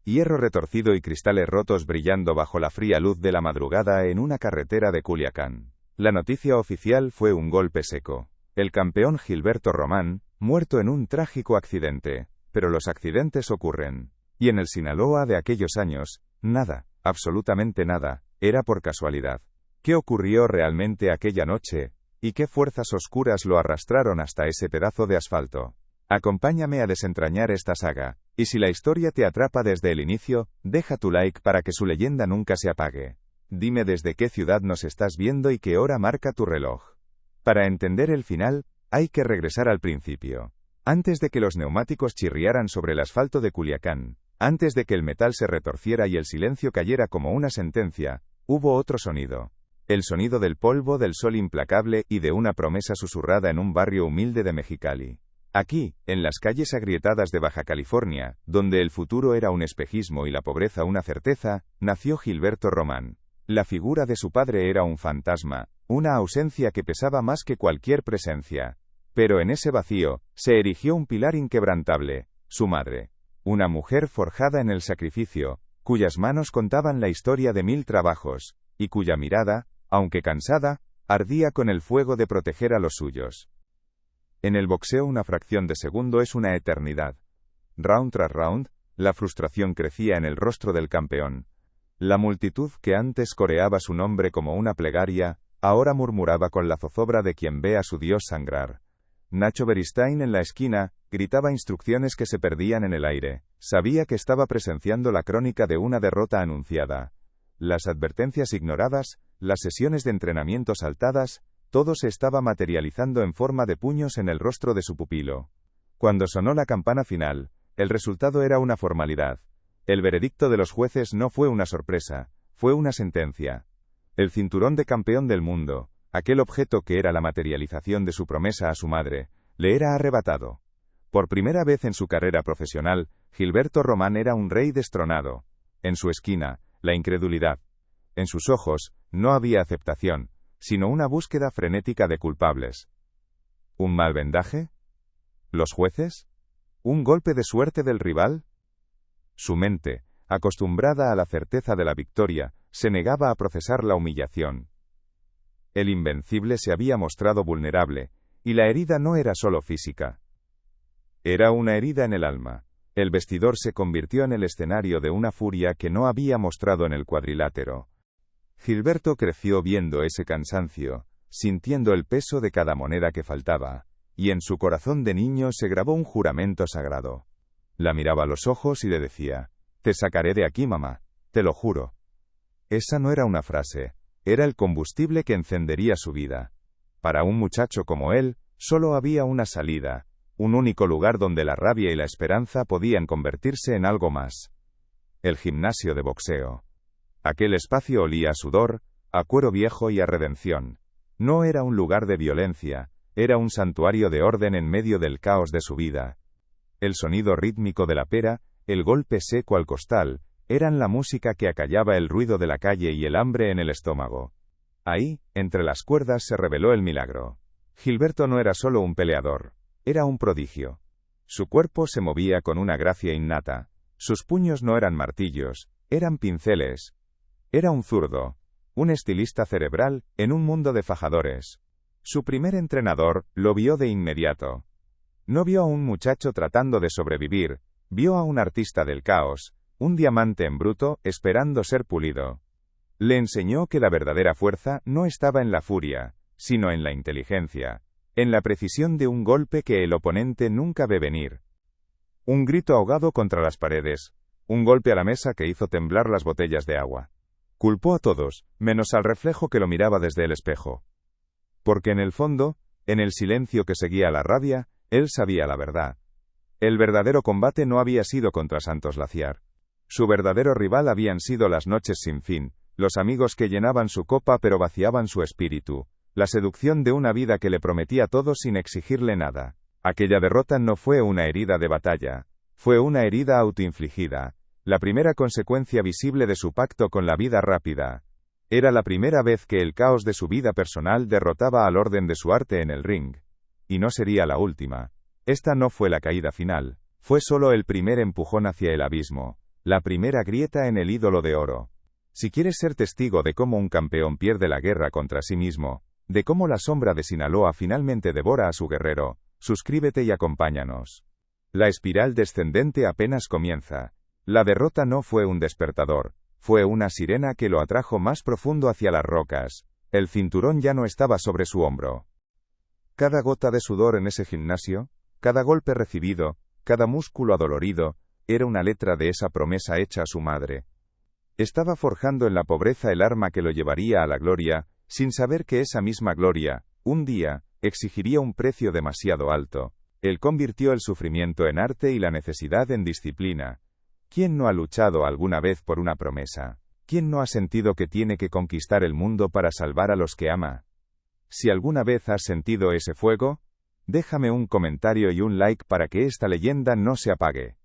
hierro retorcido y cristales rotos brillando bajo la fría luz de la madrugada en una carretera de Culiacán. La noticia oficial fue un golpe seco. El campeón Gilberto Román, muerto en un trágico accidente. Pero los accidentes ocurren. Y en el Sinaloa de aquellos años, nada, absolutamente nada, era por casualidad. ¿Qué ocurrió realmente aquella noche? ¿Y qué fuerzas oscuras lo arrastraron hasta ese pedazo de asfalto? Acompáñame a desentrañar esta saga, y si la historia te atrapa desde el inicio, deja tu like para que su leyenda nunca se apague. Dime desde qué ciudad nos estás viendo y qué hora marca tu reloj. Para entender el final, hay que regresar al principio. Antes de que los neumáticos chirriaran sobre el asfalto de Culiacán, antes de que el metal se retorciera y el silencio cayera como una sentencia, hubo otro sonido. El sonido del polvo, del sol implacable y de una promesa susurrada en un barrio humilde de Mexicali. Aquí, en las calles agrietadas de Baja California, donde el futuro era un espejismo y la pobreza una certeza, nació Gilberto Román. La figura de su padre era un fantasma, una ausencia que pesaba más que cualquier presencia. Pero en ese vacío, se erigió un pilar inquebrantable, su madre. Una mujer forjada en el sacrificio, cuyas manos contaban la historia de 1000 trabajos, y cuya mirada, aunque cansada, ardía con el fuego de proteger a los suyos. En el boxeo una fracción de segundo es una eternidad. Round tras round, la frustración crecía en el rostro del campeón. La multitud que antes coreaba su nombre como una plegaria, ahora murmuraba con la zozobra de quien ve a su dios sangrar. Nacho Beristain en la esquina, gritaba instrucciones que se perdían en el aire. Sabía que estaba presenciando la crónica de una derrota anunciada. Las advertencias ignoradas, las sesiones de entrenamiento saltadas, todo se estaba materializando en forma de puños en el rostro de su pupilo. Cuando sonó la campana final, el resultado era una formalidad. El veredicto de los jueces no fue una sorpresa, fue una sentencia. El cinturón de campeón del mundo, aquel objeto que era la materialización de su promesa a su madre, le era arrebatado. Por primera vez en su carrera profesional, Gilberto Román era un rey destronado. En su esquina, la incredulidad. En sus ojos, no había aceptación, sino una búsqueda frenética de culpables. ¿Un mal vendaje? ¿Los jueces? ¿Un golpe de suerte del rival? Su mente, acostumbrada a la certeza de la victoria, se negaba a procesar la humillación. El invencible se había mostrado vulnerable, y la herida no era solo física. Era una herida en el alma. El vestidor se convirtió en el escenario de una furia que no había mostrado en el cuadrilátero. Gilberto creció viendo ese cansancio, sintiendo el peso de cada moneda que faltaba, y en su corazón de niño se grabó un juramento sagrado. La miraba a los ojos y le decía: «Te sacaré de aquí, mamá, te lo juro». Esa no era una frase, era el combustible que encendería su vida. Para un muchacho como él, solo había una salida, un único lugar donde la rabia y la esperanza podían convertirse en algo más. El gimnasio de boxeo. Aquel espacio olía a sudor, a cuero viejo y a redención. No era un lugar de violencia, era un santuario de orden en medio del caos de su vida. El sonido rítmico de la pera, el golpe seco al costal, eran la música que acallaba el ruido de la calle y el hambre en el estómago. Ahí, entre las cuerdas se reveló el milagro. Gilberto no era solo un peleador, era un prodigio. Su cuerpo se movía con una gracia innata. Sus puños no eran martillos, eran pinceles. Era un zurdo, un estilista cerebral, en un mundo de fajadores. Su primer entrenador lo vio de inmediato. No vio a un muchacho tratando de sobrevivir, vio a un artista del caos, un diamante en bruto, esperando ser pulido. Le enseñó que la verdadera fuerza no estaba en la furia, sino en la inteligencia, en la precisión de un golpe que el oponente nunca ve venir. Un grito ahogado contra las paredes, un golpe a la mesa que hizo temblar las botellas de agua. Culpó a todos, menos al reflejo que lo miraba desde el espejo. Porque en el fondo, en el silencio que seguía la rabia, él sabía la verdad. El verdadero combate no había sido contra Santos Laciar. Su verdadero rival habían sido las noches sin fin, los amigos que llenaban su copa pero vaciaban su espíritu, la seducción de una vida que le prometía todo sin exigirle nada. Aquella derrota no fue una herida de batalla, fue una herida autoinfligida, la primera consecuencia visible de su pacto con la vida rápida. Era la primera vez que el caos de su vida personal derrotaba al orden de su arte en el ring. Y no sería la última. Esta no fue la caída final, fue solo el primer empujón hacia el abismo. La primera grieta en el ídolo de oro. Si quieres ser testigo de cómo un campeón pierde la guerra contra sí mismo, de cómo la sombra de Sinaloa finalmente devora a su guerrero, suscríbete y acompáñanos. La espiral descendente apenas comienza. La derrota no fue un despertador, fue una sirena que lo atrajo más profundo hacia las rocas. El cinturón ya no estaba sobre su hombro. Cada gota de sudor en ese gimnasio, cada golpe recibido, cada músculo adolorido, era una letra de esa promesa hecha a su madre. Estaba forjando en la pobreza el arma que lo llevaría a la gloria, sin saber que esa misma gloria, un día, exigiría un precio demasiado alto. Él convirtió el sufrimiento en arte y la necesidad en disciplina. ¿Quién no ha luchado alguna vez por una promesa? ¿Quién no ha sentido que tiene que conquistar el mundo para salvar a los que ama? Si alguna vez has sentido ese fuego, déjame un comentario y un like para que esta leyenda no se apague.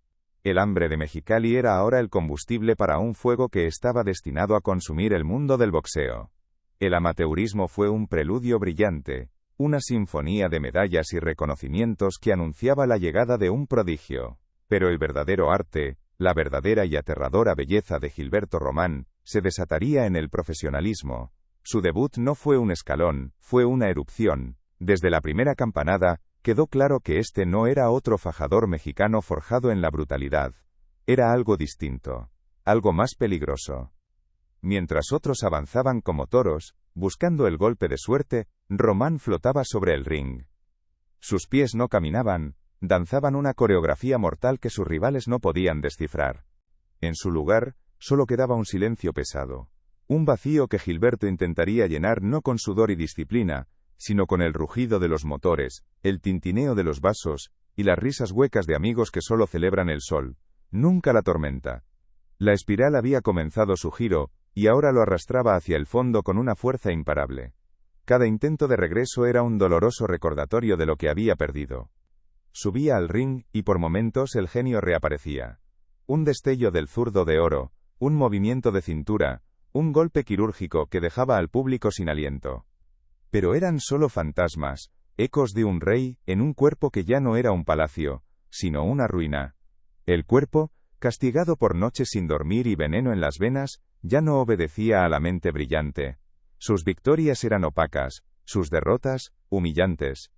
El hambre de Mexicali era ahora el combustible para un fuego que estaba destinado a consumir el mundo del boxeo. El amateurismo fue un preludio brillante, una sinfonía de medallas y reconocimientos que anunciaba la llegada de un prodigio. Pero el verdadero arte, la verdadera y aterradora belleza de Gilberto Román, se desataría en el profesionalismo. Su debut no fue un escalón, fue una erupción. Desde la primera campanada, quedó claro que este no era otro fajador mexicano forjado en la brutalidad. Era algo distinto, algo más peligroso. Mientras otros avanzaban como toros, buscando el golpe de suerte, Román flotaba sobre el ring. Sus pies no caminaban, danzaban una coreografía mortal que sus rivales no podían descifrar. En su lugar, solo quedaba un silencio pesado. Un vacío que Gilberto intentaría llenar no con sudor y disciplina, sino con el rugido de los motores, el tintineo de los vasos, y las risas huecas de amigos que solo celebran el sol, nunca la tormenta. La espiral había comenzado su giro, y ahora lo arrastraba hacia el fondo con una fuerza imparable. Cada intento de regreso era un doloroso recordatorio de lo que había perdido. Subía al ring, y por momentos el genio reaparecía. Un destello del zurdo de oro, un movimiento de cintura, un golpe quirúrgico que dejaba al público sin aliento. Pero eran solo fantasmas, ecos de un rey, en un cuerpo que ya no era un palacio, sino una ruina. El cuerpo, castigado por noches sin dormir y veneno en las venas, ya no obedecía a la mente brillante. Sus victorias eran opacas, sus derrotas, humillantes.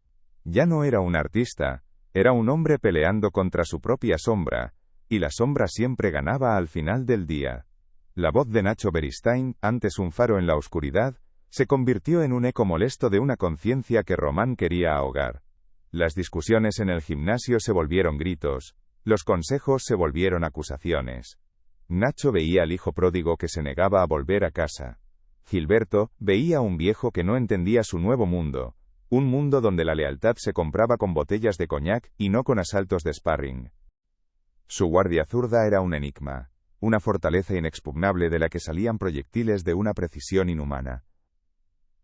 Ya no era un artista, era un hombre peleando contra su propia sombra, y la sombra siempre ganaba al final del día. La voz de Nacho Beristain, antes un faro en la oscuridad, se convirtió en un eco molesto de una conciencia que Román quería ahogar. Las discusiones en el gimnasio se volvieron gritos, los consejos se volvieron acusaciones. Nacho veía al hijo pródigo que se negaba a volver a casa. Gilberto veía a un viejo que no entendía su nuevo mundo, un mundo donde la lealtad se compraba con botellas de coñac y no con asaltos de sparring. Su guardia zurda era un enigma, una fortaleza inexpugnable de la que salían proyectiles de una precisión inhumana.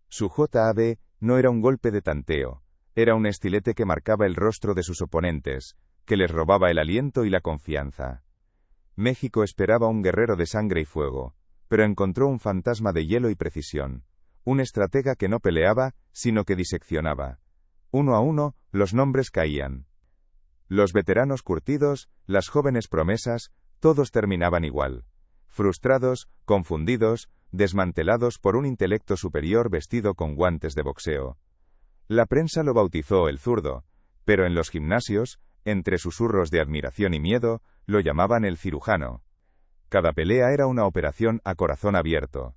Su jab no era un golpe de tanteo, era un estilete que marcaba el rostro de sus oponentes, que les robaba el aliento y la confianza. México esperaba un guerrero de sangre y fuego, pero encontró un fantasma de hielo y precisión, un estratega que no peleaba, sino que diseccionaba. Uno a uno, los nombres caían. Los veteranos curtidos, las jóvenes promesas, todos terminaban igual. Frustrados, confundidos, desmantelados por un intelecto superior vestido con guantes de boxeo. La prensa lo bautizó el zurdo, pero en los gimnasios, entre susurros de admiración y miedo, lo llamaban el cirujano. Cada pelea era una operación a corazón abierto,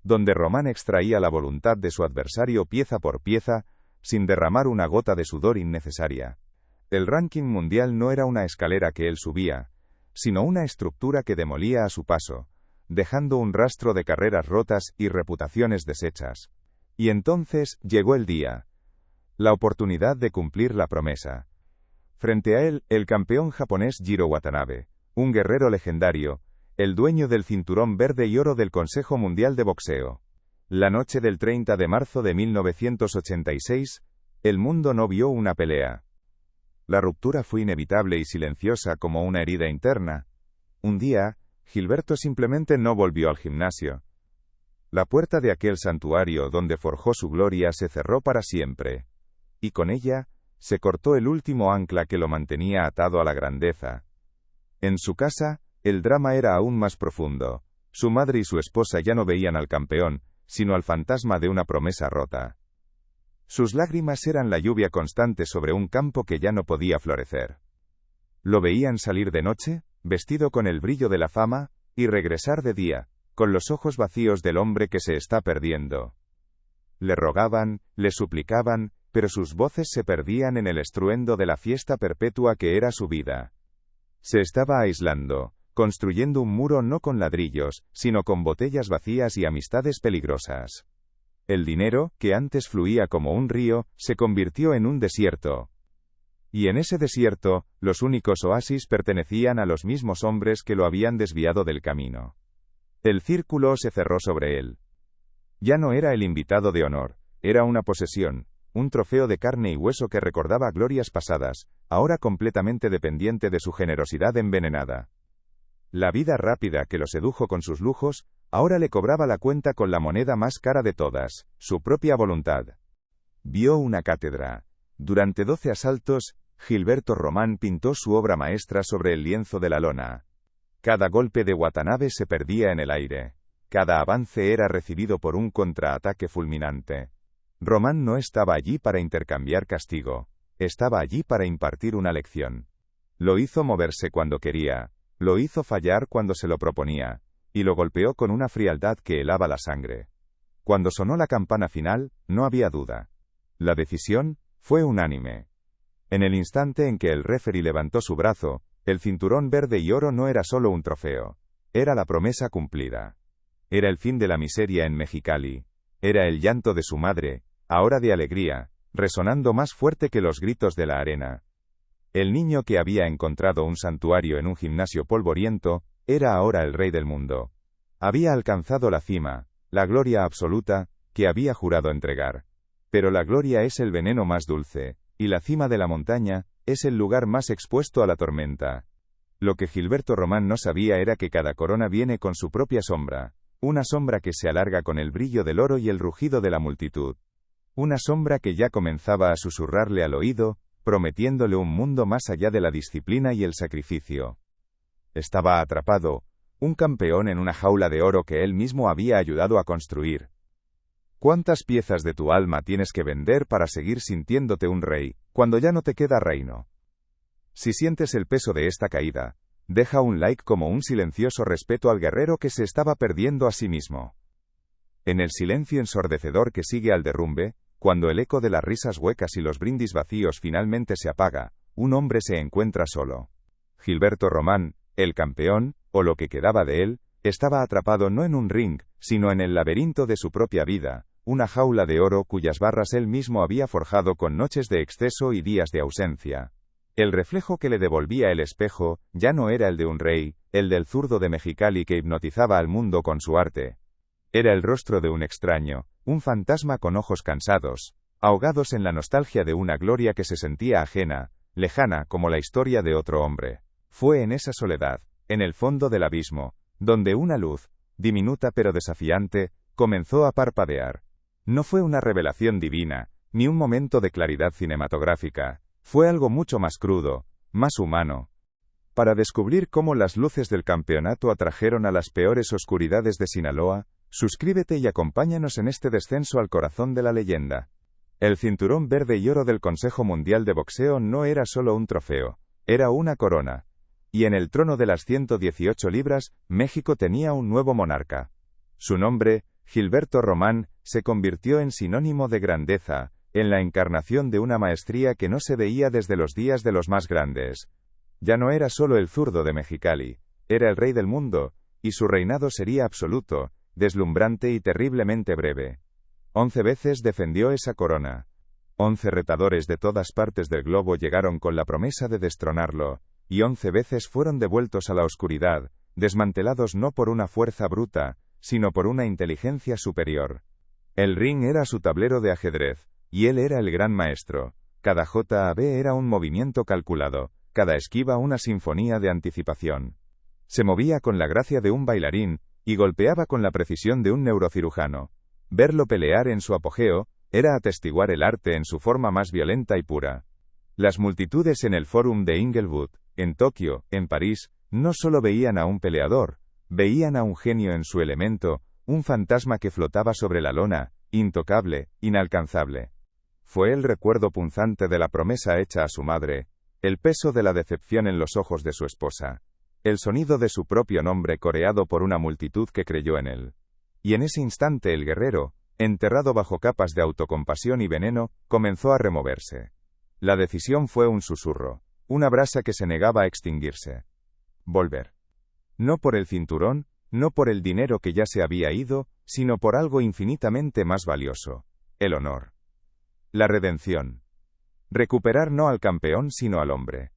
donde Román extraía la voluntad de su adversario pieza por pieza, sin derramar una gota de sudor innecesaria. El ranking mundial no era una escalera que él subía, sino una estructura que demolía a su paso, dejando un rastro de carreras rotas y reputaciones deshechas. Y entonces llegó el día. La oportunidad de cumplir la promesa. Frente a él, el campeón japonés Jiro Watanabe, un guerrero legendario, el dueño del cinturón verde y oro del Consejo Mundial de Boxeo. La noche del 30 de marzo de 1986, el mundo no vio una pelea. La ruptura fue inevitable y silenciosa como una herida interna. Un día, Gilberto simplemente no volvió al gimnasio. La puerta de aquel santuario donde forjó su gloria se cerró para siempre. Y con ella, se cortó el último ancla que lo mantenía atado a la grandeza. En su casa, el drama era aún más profundo. Su madre y su esposa ya no veían al campeón, sino al fantasma de una promesa rota. Sus lágrimas eran la lluvia constante sobre un campo que ya no podía florecer. Lo veían salir de noche, vestido con el brillo de la fama, y regresar de día, con los ojos vacíos del hombre que se está perdiendo. Le rogaban, le suplicaban, pero sus voces se perdían en el estruendo de la fiesta perpetua que era su vida. Se estaba aislando, construyendo un muro no con ladrillos, sino con botellas vacías y amistades peligrosas. El dinero, que antes fluía como un río, se convirtió en un desierto. Y en ese desierto, los únicos oasis pertenecían a los mismos hombres que lo habían desviado del camino. El círculo se cerró sobre él. Ya no era el invitado de honor, era una posesión, un trofeo de carne y hueso que recordaba glorias pasadas, ahora completamente dependiente de su generosidad envenenada. La vida rápida que lo sedujo con sus lujos, ahora le cobraba la cuenta con la moneda más cara de todas, su propia voluntad. Vio una cátedra. Durante 12 asaltos, Gilberto Román pintó su obra maestra sobre el lienzo de la lona. Cada golpe de Watanabe se perdía en el aire. Cada avance era recibido por un contraataque fulminante. Román no estaba allí para intercambiar castigo. Estaba allí para impartir una lección. Lo hizo moverse cuando quería. Lo hizo fallar cuando se lo proponía, y lo golpeó con una frialdad que helaba la sangre. Cuando sonó la campana final, no había duda. La decisión fue unánime. En el instante en que el referee levantó su brazo, el cinturón verde y oro no era solo un trofeo. Era la promesa cumplida. Era el fin de la miseria en Mexicali. Era el llanto de su madre, ahora de alegría, resonando más fuerte que los gritos de la arena. El niño que había encontrado un santuario en un gimnasio polvoriento, era ahora el rey del mundo. Había alcanzado la cima, la gloria absoluta, que había jurado entregar. Pero la gloria es el veneno más dulce, y la cima de la montaña, es el lugar más expuesto a la tormenta. Lo que Gilberto Román no sabía era que cada corona viene con su propia sombra, una sombra que se alarga con el brillo del oro y el rugido de la multitud. Una sombra que ya comenzaba a susurrarle al oído, prometiéndole un mundo más allá de la disciplina y el sacrificio. Estaba atrapado, un campeón en una jaula de oro que él mismo había ayudado a construir. ¿Cuántas piezas de tu alma tienes que vender para seguir sintiéndote un rey, cuando ya no te queda reino? Si sientes el peso de esta caída, deja un like como un silencioso respeto al guerrero que se estaba perdiendo a sí mismo. En el silencio ensordecedor que sigue al derrumbe, cuando el eco de las risas huecas y los brindis vacíos finalmente se apaga, un hombre se encuentra solo. Gilberto Román, el campeón, o lo que quedaba de él, estaba atrapado no en un ring, sino en el laberinto de su propia vida, una jaula de oro cuyas barras él mismo había forjado con noches de exceso y días de ausencia. El reflejo que le devolvía el espejo, ya no era el de un rey, el del zurdo de Mexicali que hipnotizaba al mundo con su arte. Era el rostro de un extraño, un fantasma con ojos cansados, ahogados en la nostalgia de una gloria que se sentía ajena, lejana como la historia de otro hombre. Fue en esa soledad, en el fondo del abismo, donde una luz, diminuta pero desafiante, comenzó a parpadear. No fue una revelación divina, ni un momento de claridad cinematográfica, fue algo mucho más crudo, más humano. Para descubrir cómo las luces del campeonato atrajeron a las peores oscuridades de Sinaloa, suscríbete y acompáñanos en este descenso al corazón de la leyenda. El cinturón verde y oro del Consejo Mundial de Boxeo no era solo un trofeo, era una corona. Y en el trono de las 118 libras, México tenía un nuevo monarca. Su nombre, Gilberto Román, se convirtió en sinónimo de grandeza, en la encarnación de una maestría que no se veía desde los días de los más grandes. Ya no era solo el zurdo de Mexicali, era el rey del mundo, y su reinado sería absoluto, deslumbrante y terriblemente breve. 11 veces defendió esa corona. 11 retadores de todas partes del globo llegaron con la promesa de destronarlo, y 11 veces fueron devueltos a la oscuridad, desmantelados no por una fuerza bruta, sino por una inteligencia superior. El ring era su tablero de ajedrez, y él era el gran maestro. Cada jab era un movimiento calculado, cada esquiva una sinfonía de anticipación. Se movía con la gracia de un bailarín, y golpeaba con la precisión de un neurocirujano. Verlo pelear en su apogeo, era atestiguar el arte en su forma más violenta y pura. Las multitudes en el Fórum de Inglewood, en Tokio, en París, No solo veían a un peleador, veían a un genio en su elemento, un fantasma que flotaba sobre la lona, intocable, inalcanzable. Fue el recuerdo punzante de la promesa hecha a su madre, el peso de la decepción en los ojos de su esposa, el sonido de su propio nombre coreado por una multitud que creyó en él. Y en ese instante el guerrero, enterrado bajo capas de autocompasión y veneno, comenzó a removerse. La decisión fue un susurro, una brasa que se negaba a extinguirse. Volver. No por el cinturón, no por el dinero que ya se había ido, sino por algo infinitamente más valioso: el honor. La redención. Recuperar no al campeón sino al hombre.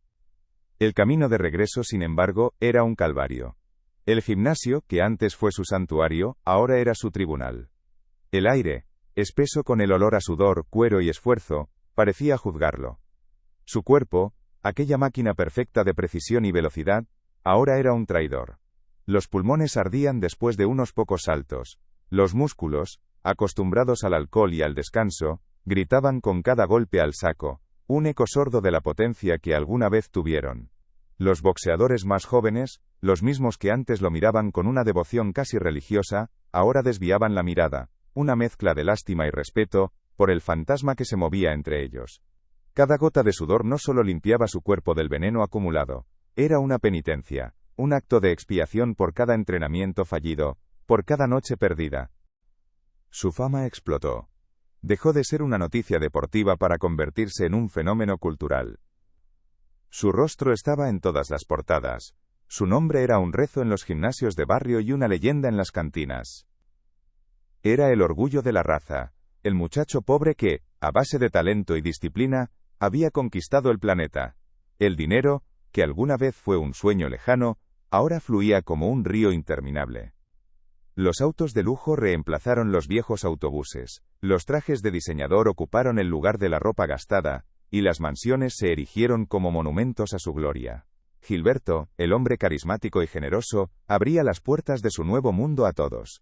El camino de regreso, sin embargo, era un calvario. El gimnasio, que antes fue su santuario, ahora era su tribunal. El aire, espeso con el olor a sudor, cuero y esfuerzo, parecía juzgarlo. Su cuerpo, aquella máquina perfecta de precisión y velocidad, ahora era un traidor. Los pulmones ardían después de unos pocos saltos. Los músculos, acostumbrados al alcohol y al descanso, gritaban con cada golpe al saco, un eco sordo de la potencia que alguna vez tuvieron. Los boxeadores más jóvenes, los mismos que antes lo miraban con una devoción casi religiosa, ahora desviaban la mirada, una mezcla de lástima y respeto, por el fantasma que se movía entre ellos. Cada gota de sudor no solo limpiaba su cuerpo del veneno acumulado, era una penitencia, un acto de expiación por cada entrenamiento fallido, por cada noche perdida. Su fama explotó. Dejó de ser una noticia deportiva para convertirse en un fenómeno cultural. Su rostro estaba en todas las portadas. Su nombre era un rezo en los gimnasios de barrio y una leyenda en las cantinas. Era el orgullo de la raza, el muchacho pobre que, a base de talento y disciplina, había conquistado el planeta. El dinero, que alguna vez fue un sueño lejano, ahora fluía como un río interminable. Los autos de lujo reemplazaron los viejos autobuses, los trajes de diseñador ocuparon el lugar de la ropa gastada, y las mansiones se erigieron como monumentos a su gloria. Gilberto, el hombre carismático y generoso, abría las puertas de su nuevo mundo a todos.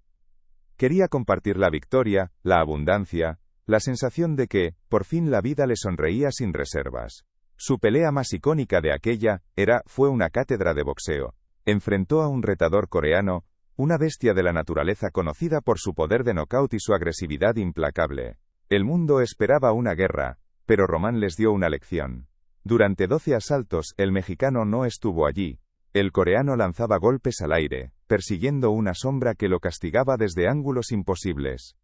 Quería compartir la victoria, la abundancia, la sensación de que, por fin la vida le sonreía sin reservas. Su pelea más icónica de aquella, fue una cátedra de boxeo. Enfrentó a un retador coreano, una bestia de la naturaleza conocida por su poder de nocaut y su agresividad implacable. El mundo esperaba una guerra, pero Román les dio una lección. Durante 12 asaltos, el mexicano no estuvo allí. El coreano lanzaba golpes al aire, persiguiendo una sombra que lo castigaba desde ángulos imposibles.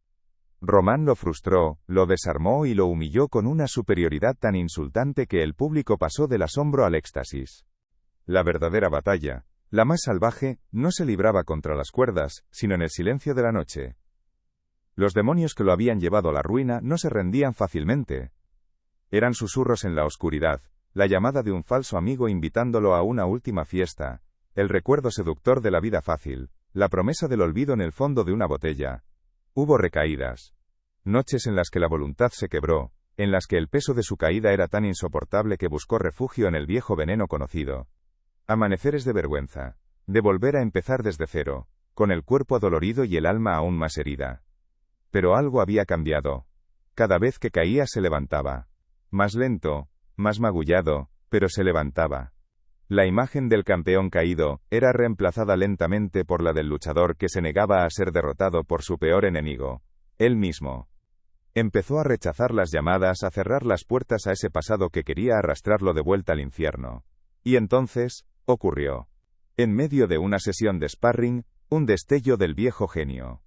Román lo frustró, lo desarmó y lo humilló con una superioridad tan insultante que el público pasó del asombro al éxtasis. La verdadera batalla, la más salvaje, no se libraba contra las cuerdas, sino en el silencio de la noche. Los demonios que lo habían llevado a la ruina no se rendían fácilmente. Eran susurros en la oscuridad, la llamada de un falso amigo invitándolo a una última fiesta, el recuerdo seductor de la vida fácil, la promesa del olvido en el fondo de una botella. Hubo recaídas. Noches en las que la voluntad se quebró, en las que el peso de su caída era tan insoportable que buscó refugio en el viejo veneno conocido. Amaneceres de vergüenza, de volver a empezar desde cero, con el cuerpo adolorido y el alma aún más herida. Pero algo había cambiado. Cada vez que caía se levantaba. Más lento, más magullado, pero se levantaba. La imagen del campeón caído era reemplazada lentamente por la del luchador que se negaba a ser derrotado por su peor enemigo, él mismo. Empezó a rechazar las llamadas, a cerrar las puertas a ese pasado que quería arrastrarlo de vuelta al infierno. Y entonces, ocurrió. En medio de una sesión de sparring, un destello del viejo genio.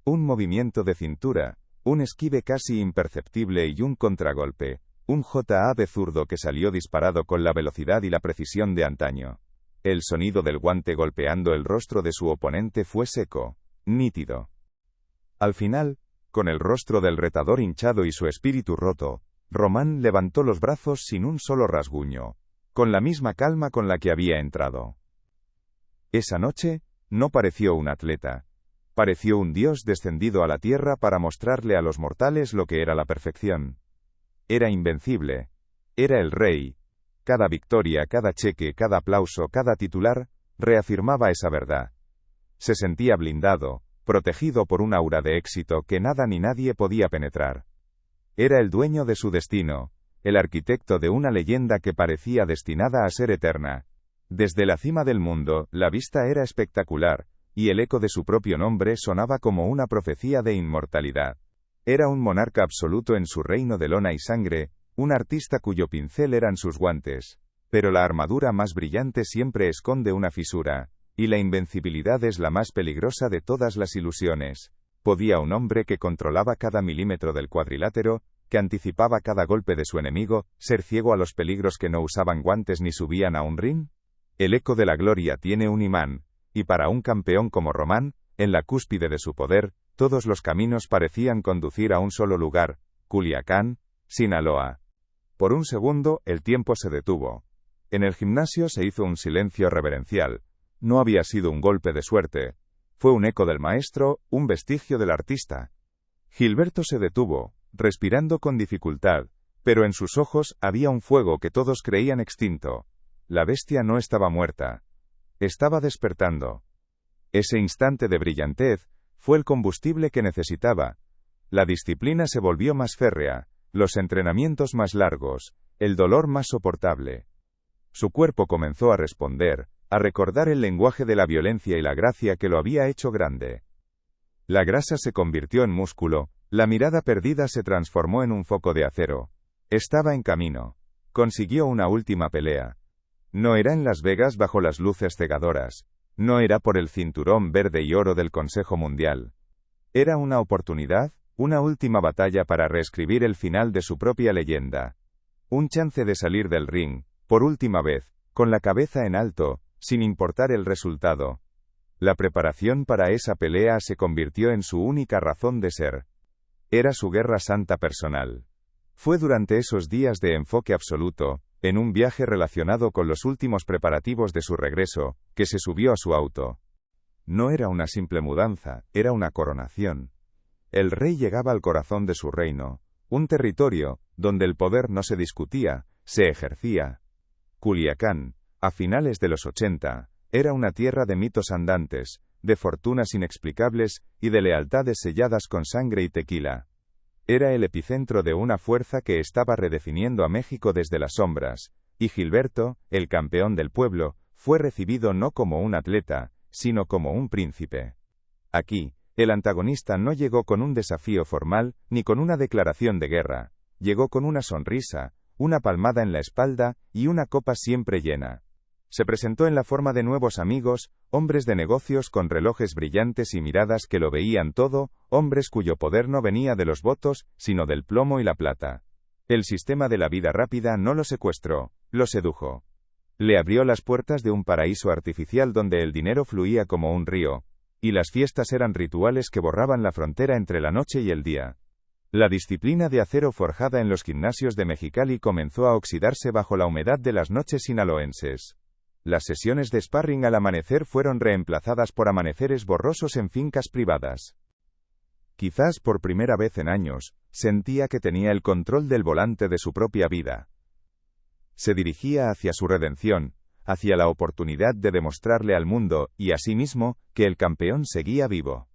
Un movimiento de cintura, un esquive casi imperceptible y un contragolpe, un jab zurdo que salió disparado con la velocidad y la precisión de antaño. El sonido del guante golpeando el rostro de su oponente fue seco, nítido. Al final, con el rostro del retador hinchado y su espíritu roto, Román levantó los brazos sin un solo rasguño, con la misma calma con la que había entrado. Esa noche, no pareció un atleta. Pareció un dios descendido a la tierra para mostrarle a los mortales lo que era la perfección. Era invencible. Era el rey. Cada victoria, cada cheque, cada aplauso, cada titular, reafirmaba esa verdad. Se sentía blindado, protegido por un aura de éxito que nada ni nadie podía penetrar. Era el dueño de su destino, el arquitecto de una leyenda que parecía destinada a ser eterna. Desde la cima del mundo, la vista era espectacular, y el eco de su propio nombre sonaba como una profecía de inmortalidad. Era un monarca absoluto en su reino de lona y sangre, un artista cuyo pincel eran sus guantes. Pero la armadura más brillante siempre esconde una fisura, y la invencibilidad es la más peligrosa de todas las ilusiones. ¿Podía un hombre que controlaba cada milímetro del cuadrilátero, que anticipaba cada golpe de su enemigo, ser ciego a los peligros que no usaban guantes ni subían a un ring? El eco de la gloria tiene un imán, y para un campeón como Román, en la cúspide de su poder, todos los caminos parecían conducir a un solo lugar, Culiacán, Sinaloa. Por un segundo, el tiempo se detuvo. En el gimnasio se hizo un silencio reverencial. No había sido un golpe de suerte. Fue un eco del maestro, un vestigio del artista. Gilberto se detuvo, respirando con dificultad, pero en sus ojos había un fuego que todos creían extinto. La bestia no estaba muerta. Estaba despertando. Ese instante de brillantez fue el combustible que necesitaba. La disciplina se volvió más férrea, los entrenamientos más largos, el dolor más soportable. Su cuerpo comenzó a responder, a recordar el lenguaje de la violencia y la gracia que lo había hecho grande. La grasa se convirtió en músculo, la mirada perdida se transformó en un foco de acero. Estaba en camino. Consiguió una última pelea. No era en Las Vegas bajo las luces cegadoras. No era por el cinturón verde y oro del Consejo Mundial. Era una oportunidad, una última batalla para reescribir el final de su propia leyenda. Un chance de salir del ring, por última vez, con la cabeza en alto, sin importar el resultado. La preparación para esa pelea se convirtió en su única razón de ser. Era su guerra santa personal. Fue durante esos días de enfoque absoluto, en un viaje relacionado con los últimos preparativos de su regreso, que se subió a su auto. No era una simple mudanza, era una coronación. El rey llegaba al corazón de su reino, un territorio, donde el poder no se discutía, se ejercía. Culiacán, a finales de los 80, era una tierra de mitos andantes, de fortunas inexplicables, y de lealtades selladas con sangre y tequila. Era el epicentro de una fuerza que estaba redefiniendo a México desde las sombras, y Gilberto, el campeón del pueblo, fue recibido no como un atleta, sino como un príncipe. Aquí, el antagonista no llegó con un desafío formal, ni con una declaración de guerra. Llegó con una sonrisa, una palmada en la espalda, y una copa siempre llena. Se presentó en la forma de nuevos amigos, hombres de negocios con relojes brillantes y miradas que lo veían todo, hombres cuyo poder no venía de los votos, sino del plomo y la plata. El sistema de la vida rápida no lo secuestró, lo sedujo. Le abrió las puertas de un paraíso artificial donde el dinero fluía como un río, y las fiestas eran rituales que borraban la frontera entre la noche y el día. La disciplina de acero forjada en los gimnasios de Mexicali comenzó a oxidarse bajo la humedad de las noches sinaloenses. Las sesiones de sparring al amanecer fueron reemplazadas por amaneceres borrosos en fincas privadas. Quizás por primera vez en años, sentía que tenía el control del volante de su propia vida. Se dirigía hacia su redención, hacia la oportunidad de demostrarle al mundo, y a sí mismo, que el campeón seguía vivo.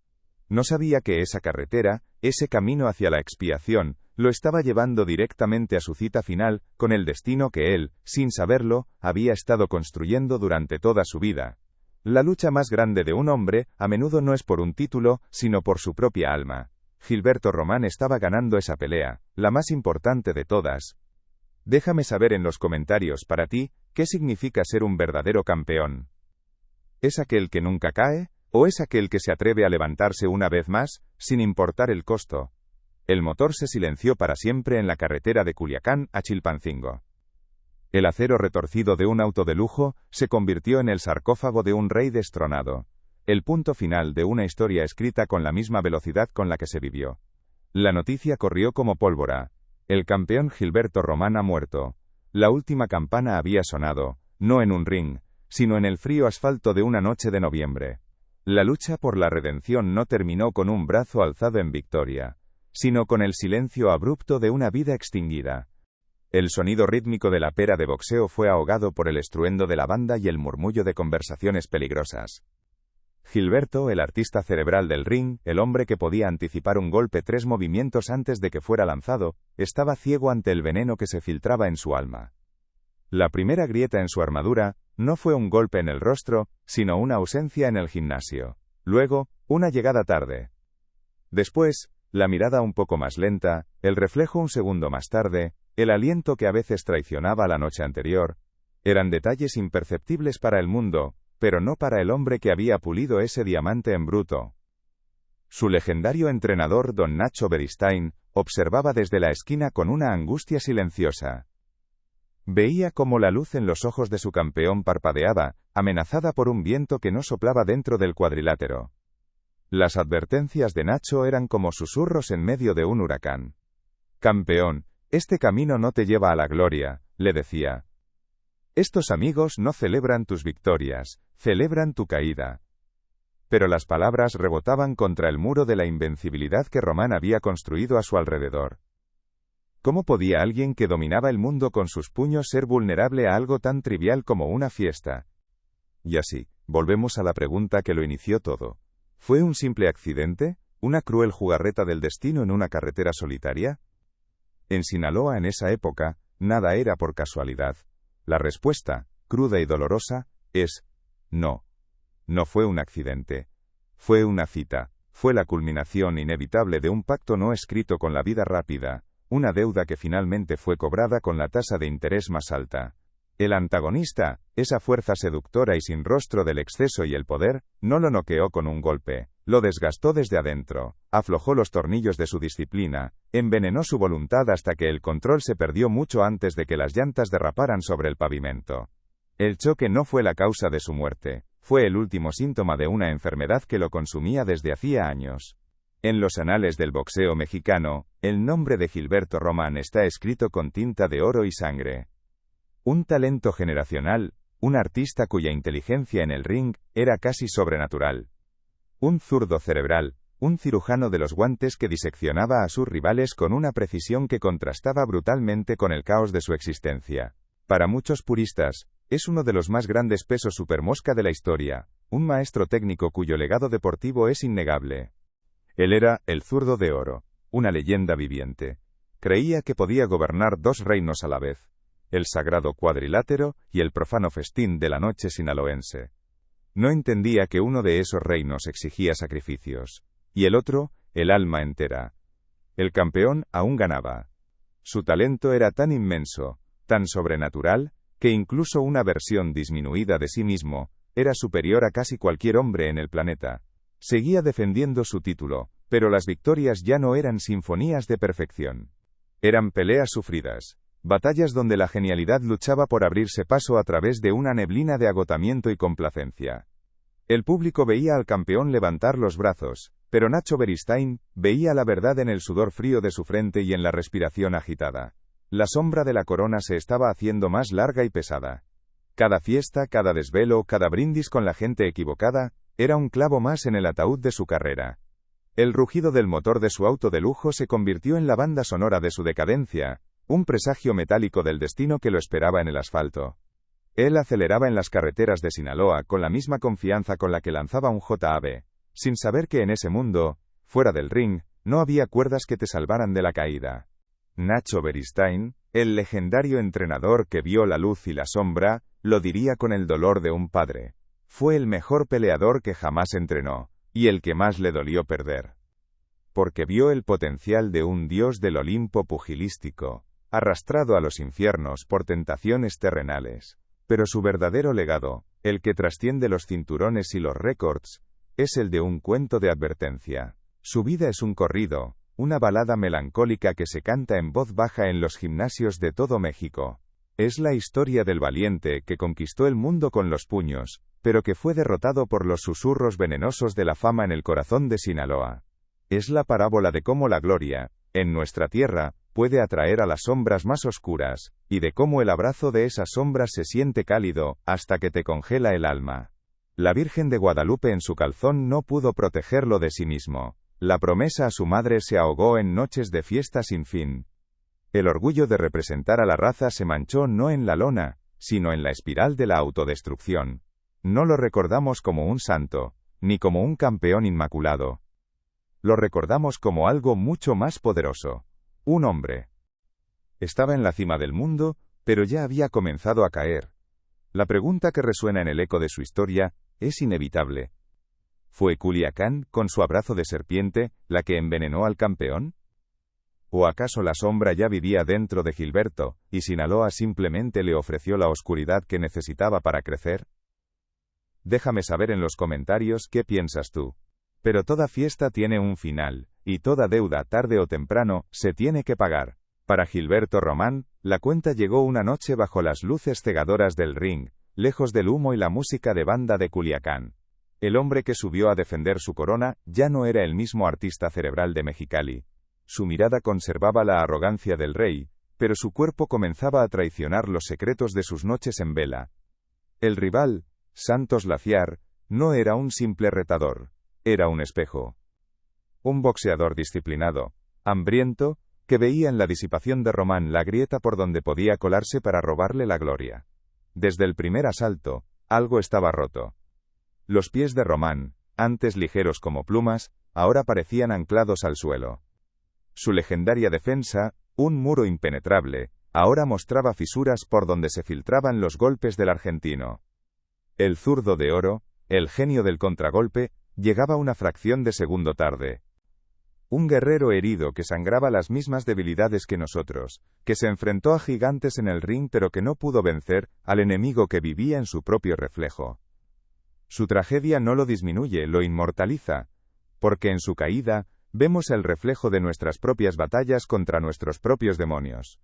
No sabía que esa carretera, ese camino hacia la expiación, lo estaba llevando directamente a su cita final, con el destino que él, sin saberlo, había estado construyendo durante toda su vida. La lucha más grande de un hombre, a menudo no es por un título, sino por su propia alma. Gilberto Román estaba ganando esa pelea, la más importante de todas. Déjame saber en los comentarios para ti, ¿qué significa ser un verdadero campeón? ¿Es aquel que nunca cae? ¿O es aquel que se atreve a levantarse una vez más, sin importar el costo? El motor se silenció para siempre en la carretera de Culiacán a Chilpancingo. El acero retorcido de un auto de lujo se convirtió en el sarcófago de un rey destronado. El punto final de una historia escrita con la misma velocidad con la que se vivió. La noticia corrió como pólvora. El campeón Gilberto Román ha muerto. La última campana había sonado, no en un ring, sino en el frío asfalto de una noche de noviembre. La lucha por la redención no terminó con un brazo alzado en victoria, sino con el silencio abrupto de una vida extinguida. El sonido rítmico de la pera de boxeo fue ahogado por el estruendo de la banda y el murmullo de conversaciones peligrosas. Gilberto, el artista cerebral del ring, el hombre que podía anticipar un golpe 3 movimientos antes de que fuera lanzado, estaba ciego ante el veneno que se filtraba en su alma. La primera grieta en su armadura no fue un golpe en el rostro, sino una ausencia en el gimnasio. Luego, una llegada tarde. Después, la mirada un poco más lenta, el reflejo un segundo más tarde, el aliento que a veces traicionaba la noche anterior, eran detalles imperceptibles para el mundo, pero no para el hombre que había pulido ese diamante en bruto. Su legendario entrenador don Nacho Beristain observaba desde la esquina con una angustia silenciosa. Veía cómo la luz en los ojos de su campeón parpadeaba, amenazada por un viento que no soplaba dentro del cuadrilátero. Las advertencias de Nacho eran como susurros en medio de un huracán. «Campeón, este camino no te lleva a la gloria», le decía. «Estos amigos no celebran tus victorias, celebran tu caída». Pero las palabras rebotaban contra el muro de la invencibilidad que Román había construido a su alrededor. ¿Cómo podía alguien que dominaba el mundo con sus puños ser vulnerable a algo tan trivial como una fiesta? Y así, volvemos a la pregunta que lo inició todo. ¿Fue un simple accidente? ¿Una cruel jugarreta del destino en una carretera solitaria? En Sinaloa en esa época, nada era por casualidad. La respuesta, cruda y dolorosa, es no. No fue un accidente. Fue una cita. Fue la culminación inevitable de un pacto no escrito con la vida rápida, una deuda que finalmente fue cobrada con la tasa de interés más alta. El antagonista, esa fuerza seductora y sin rostro del exceso y el poder, no lo noqueó con un golpe, lo desgastó desde adentro, aflojó los tornillos de su disciplina, envenenó su voluntad hasta que el control se perdió mucho antes de que las llantas derraparan sobre el pavimento. El choque no fue la causa de su muerte, fue el último síntoma de una enfermedad que lo consumía desde hacía años. En los anales del boxeo mexicano, el nombre de Gilberto Román está escrito con tinta de oro y sangre. Un talento generacional, un artista cuya inteligencia en el ring era casi sobrenatural. Un zurdo cerebral, un cirujano de los guantes que diseccionaba a sus rivales con una precisión que contrastaba brutalmente con el caos de su existencia. Para muchos puristas, es uno de los más grandes pesos supermosca de la historia, un maestro técnico cuyo legado deportivo es innegable. Él era el zurdo de oro, una leyenda viviente. Creía que podía gobernar dos reinos a la vez, el sagrado cuadrilátero y el profano festín de la noche sinaloense. No entendía que uno de esos reinos exigía sacrificios, y el otro, el alma entera. El campeón aún ganaba. Su talento era tan inmenso, tan sobrenatural, que incluso una versión disminuida de sí mismo, era superior a casi cualquier hombre en el planeta. Seguía defendiendo su título, pero las victorias ya no eran sinfonías de perfección. Eran peleas sufridas. Batallas donde la genialidad luchaba por abrirse paso a través de una neblina de agotamiento y complacencia. El público veía al campeón levantar los brazos, pero Nacho Beristain veía la verdad en el sudor frío de su frente y en la respiración agitada. La sombra de la corona se estaba haciendo más larga y pesada. Cada fiesta, cada desvelo, cada brindis con la gente equivocada, era un clavo más en el ataúd de su carrera. El rugido del motor de su auto de lujo se convirtió en la banda sonora de su decadencia, un presagio metálico del destino que lo esperaba en el asfalto. Él aceleraba en las carreteras de Sinaloa con la misma confianza con la que lanzaba un JAB, sin saber que en ese mundo, fuera del ring, no había cuerdas que te salvaran de la caída. Nacho Beristain, el legendario entrenador que vio la luz y la sombra, lo diría con el dolor de un padre. Fue el mejor peleador que jamás entrenó, y el que más le dolió perder. Porque vio el potencial de un dios del Olimpo pugilístico, arrastrado a los infiernos por tentaciones terrenales. Pero su verdadero legado, el que trasciende los cinturones y los récords, es el de un cuento de advertencia. Su vida es un corrido, una balada melancólica que se canta en voz baja en los gimnasios de todo México. Es la historia del valiente que conquistó el mundo con los puños, pero que fue derrotado por los susurros venenosos de la fama en el corazón de Sinaloa. Es la parábola de cómo la gloria, en nuestra tierra, puede atraer a las sombras más oscuras, y de cómo el abrazo de esas sombras se siente cálido, hasta que te congela el alma. La Virgen de Guadalupe en su calzón no pudo protegerlo de sí mismo. La promesa a su madre se ahogó en noches de fiesta sin fin. El orgullo de representar a la raza se manchó no en la lona, sino en la espiral de la autodestrucción. No lo recordamos como un santo, ni como un campeón inmaculado. Lo recordamos como algo mucho más poderoso. Un hombre. Estaba en la cima del mundo, pero ya había comenzado a caer. La pregunta que resuena en el eco de su historia es inevitable. ¿Fue Culiacán, con su abrazo de serpiente, la que envenenó al campeón? ¿O acaso la sombra ya vivía dentro de Gilberto, y Sinaloa simplemente le ofreció la oscuridad que necesitaba para crecer? Déjame saber en los comentarios qué piensas tú. Pero toda fiesta tiene un final, y toda deuda tarde o temprano se tiene que pagar. Para Gilberto Román, la cuenta llegó una noche bajo las luces cegadoras del ring, lejos del humo y la música de banda de Culiacán. El hombre que subió a defender su corona ya no era el mismo artista cerebral de Mexicali. Su mirada conservaba la arrogancia del rey, pero su cuerpo comenzaba a traicionar los secretos de sus noches en vela. El rival, Santos Laciar, no era un simple retador, era un espejo. Un boxeador disciplinado, hambriento, que veía en la disipación de Román la grieta por donde podía colarse para robarle la gloria. Desde el primer asalto, algo estaba roto. Los pies de Román, antes ligeros como plumas, ahora parecían anclados al suelo. Su legendaria defensa, un muro impenetrable, ahora mostraba fisuras por donde se filtraban los golpes del argentino. El zurdo de oro, el genio del contragolpe, llegaba una fracción de segundo tarde. Un guerrero herido que sangraba las mismas debilidades que nosotros, que se enfrentó a gigantes en el ring pero que no pudo vencer al enemigo que vivía en su propio reflejo. Su tragedia no lo disminuye, lo inmortaliza, porque en su caída, vemos el reflejo de nuestras propias batallas contra nuestros propios demonios.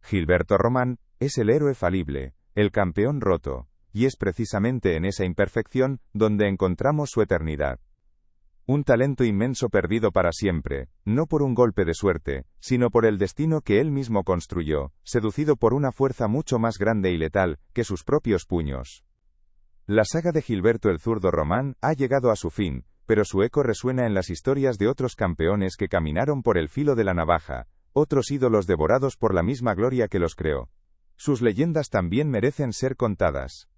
Gilberto Román es el héroe falible, el campeón roto, y es precisamente en esa imperfección donde encontramos su eternidad. Un talento inmenso perdido para siempre, no por un golpe de suerte, sino por el destino que él mismo construyó, seducido por una fuerza mucho más grande y letal que sus propios puños. La saga de Gilberto el zurdo Román ha llegado a su fin, pero su eco resuena en las historias de otros campeones que caminaron por el filo de la navaja, otros ídolos devorados por la misma gloria que los creó. Sus leyendas también merecen ser contadas.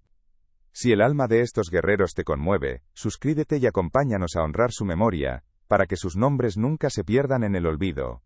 Si el alma de estos guerreros te conmueve, suscríbete y acompáñanos a honrar su memoria, para que sus nombres nunca se pierdan en el olvido.